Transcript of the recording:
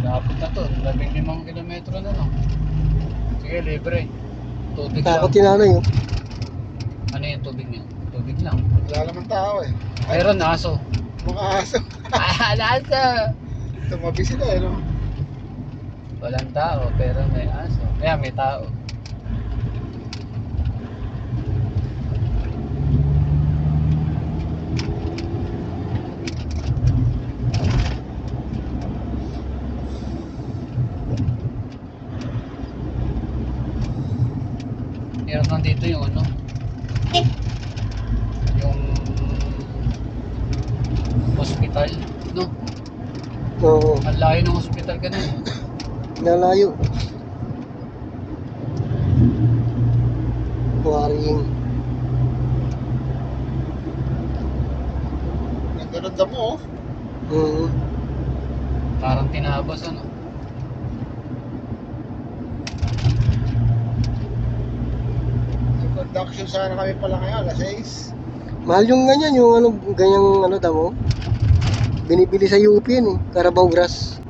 Lapit na to, 15 kilometro na no. Sige, libre. Tubig lang. Takot yung nanay oh. Ano yung tubig niya? Tubig lang. Wala naman tao eh. Meron aso. Mga aso. Aso! Tumabi sila eh, no? Walang tao, pero may aso. Kaya may tao. Meron lang dito yung ano, yung hospital, no? Oo, Ang layo ng hospital ka na. nalayo. Waring. Ganda ng damo oh. Parang tinabas ano. Production sana kami pala ngayon, alas 6. Mahal yung ganyan, yung ano, ganyang ano damo. Binibili sa UP yun eh, Carabao grass.